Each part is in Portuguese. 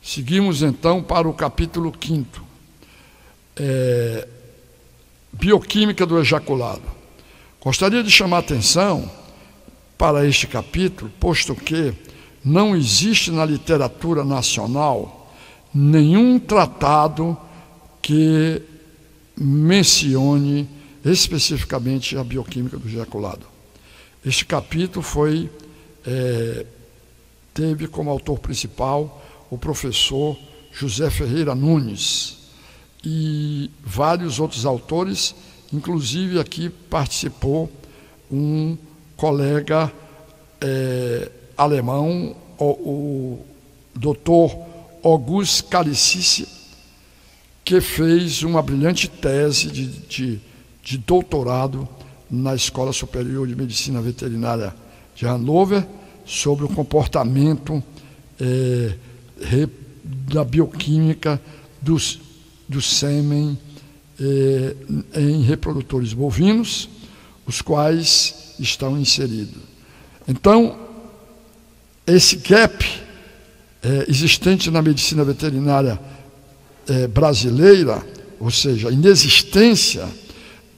Seguimos então para o capítulo 5º, bioquímica do ejaculado. Gostaria de chamar a atenção para este capítulo, posto que não existe na literatura nacional nenhum tratado que mencione especificamente a bioquímica do ejaculado. Este capítulo teve como autor principal o professor José Ferreira Nunes e vários outros autores, inclusive aqui participou um colega alemão, o Dr. August Kalicic, que fez uma brilhante tese de doutorado na Escola Superior de Medicina Veterinária de Hannover sobre o comportamento da bioquímica do sêmen em reprodutores bovinos, os quais estão inseridos. Então, esse gap existente na medicina veterinária brasileira, ou seja, a inexistência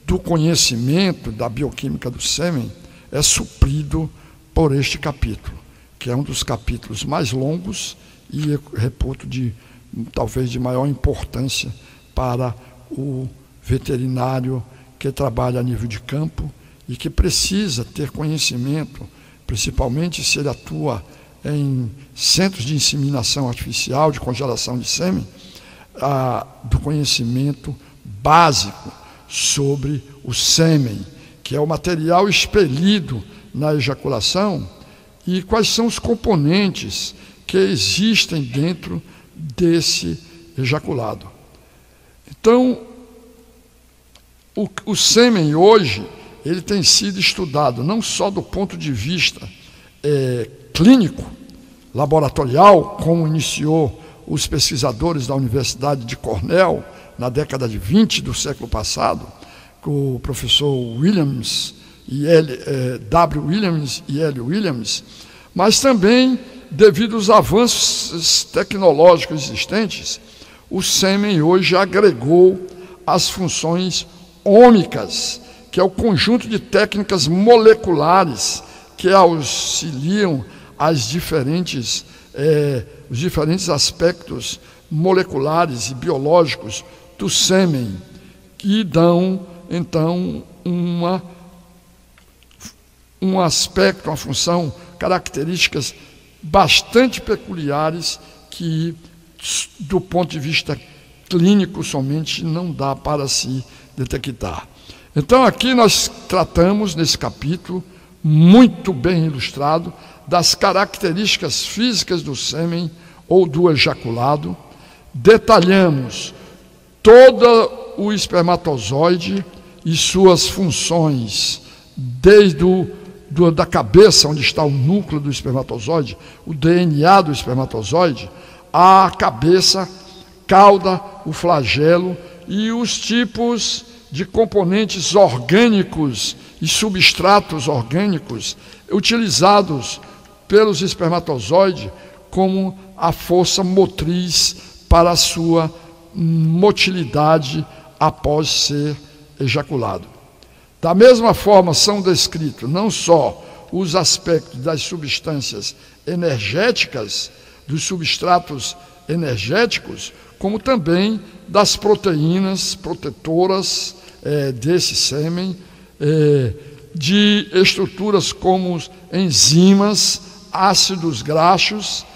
do conhecimento da bioquímica do sêmen, é suprido por este capítulo, que é um dos capítulos mais longos e reputo talvez de maior importância para o veterinário que trabalha a nível de campo e que precisa ter conhecimento, principalmente se ele atua em centros de inseminação artificial, de congelação de sêmen, do conhecimento básico sobre o sêmen, que é o material expelido na ejaculação, e quais são os componentes que existem dentro desse ejaculado. Então, o sêmen hoje, ele tem sido estudado não só do ponto de vista clínico, laboratorial, como iniciou os pesquisadores da Universidade de Cornell na década de 20 do século passado, com o professor Williams W. Williams e L. Williams, mas também, devido aos avanços tecnológicos existentes, o sêmen hoje agregou as funções ômicas, que é o conjunto de técnicas moleculares que auxiliam os diferentes aspectos moleculares e biológicos do sêmen, que dão, então, um aspecto, uma função, características bastante peculiares que, do ponto de vista clínico somente, não dá para se detectar. Então, aqui nós tratamos, nesse capítulo, muito bem ilustrado, das características físicas do sêmen ou do ejaculado, detalhamos todo o espermatozoide e suas funções, desde da cabeça, onde está o núcleo do espermatozoide, o DNA do espermatozoide, a cabeça, cauda, o flagelo e os tipos de componentes orgânicos e substratos orgânicos utilizados pelos espermatozoides como a força motriz para a sua motilidade após ser ejaculado. Da mesma forma, são descritos não só os aspectos das substâncias energéticas, dos substratos energéticos, como também das proteínas protetoras desse sêmen, de estruturas como enzimas, ácidos graxos,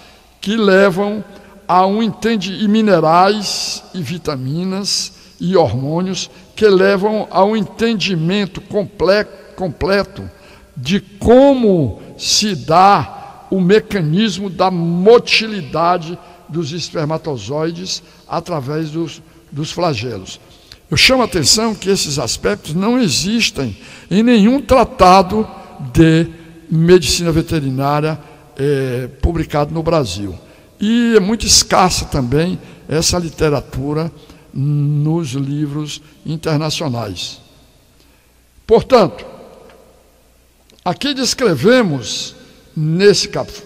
que levam a e minerais e vitaminas e hormônios que levam ao entendimento completo de como se dá o mecanismo da motilidade dos espermatozoides através dos flagelos. Eu chamo a atenção que esses aspectos não existem em nenhum tratado de medicina veterinária publicado no Brasil. E é muito escassa também essa literatura nos livros internacionais. Portanto, aqui descrevemos,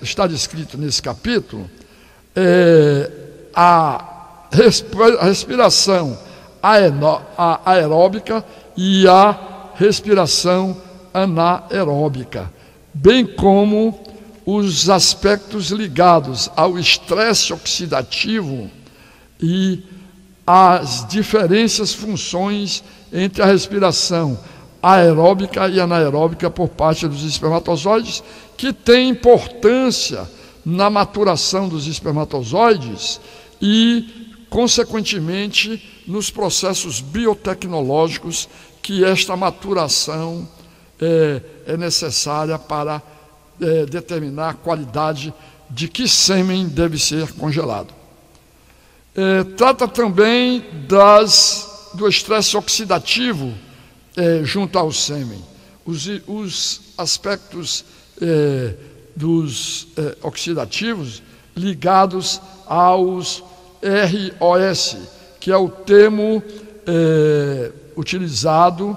está descrito nesse capítulo, a respiração aeróbica e a respiração anaeróbica, bem como os aspectos ligados ao estresse oxidativo e as diferentes funções entre a respiração aeróbica e anaeróbica por parte dos espermatozoides, que tem importância na maturação dos espermatozoides e, consequentemente, nos processos biotecnológicos que esta maturação é necessária para determinar a qualidade de que sêmen deve ser congelado. Trata também do estresse oxidativo junto ao sêmen. Os aspectos dos oxidativos ligados aos ROS, que é o termo utilizado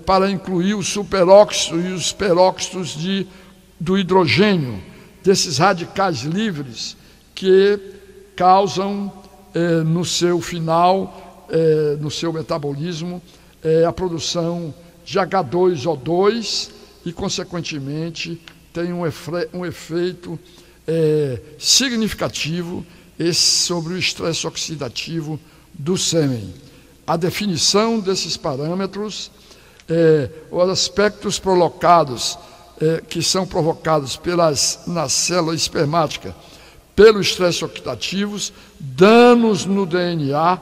para incluir o superóxido e os peróxidos do hidrogênio, desses radicais livres que causam no seu final, no seu metabolismo, a produção de H2O2 e, consequentemente, tem um efeito significativo sobre o estresse oxidativo do sêmen. A definição desses parâmetros, os aspectos colocados, que são provocados na célula espermática pelo estresse oxidativo, danos no DNA,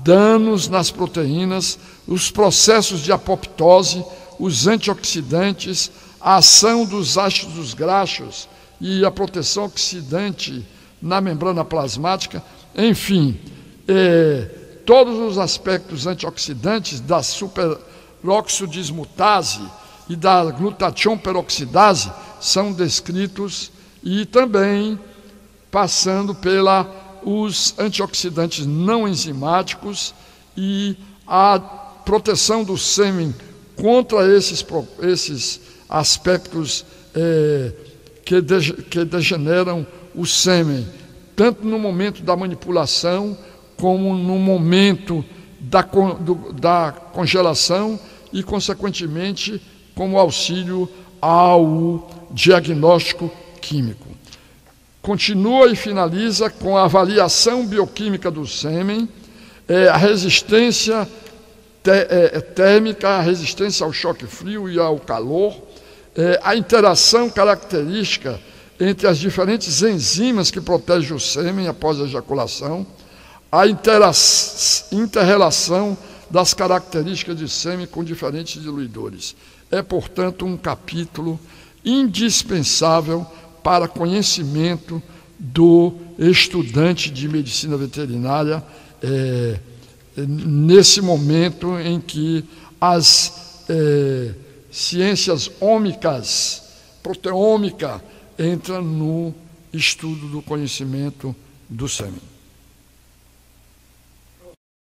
danos nas proteínas, os processos de apoptose, os antioxidantes, a ação dos ácidos graxos e a proteção oxidante na membrana plasmática, enfim, todos os aspectos antioxidantes da superoxidismutase e da glutatião peroxidase são descritos, e também passando os antioxidantes não enzimáticos e a proteção do sêmen contra esses aspectos que degeneram o sêmen, tanto no momento da manipulação como no momento da congelação e, consequentemente, como auxílio ao diagnóstico químico. Continua e finaliza com a avaliação bioquímica do sêmen, a resistência térmica, a resistência ao choque frio e ao calor, a interação característica entre as diferentes enzimas que protegem o sêmen após a ejaculação, a inter-relação das características de sêmen com diferentes diluidores. É, portanto, um capítulo indispensável para conhecimento do estudante de medicina veterinária, nesse momento em que as ciências ômicas, proteômica, entram no estudo do conhecimento do sêmen.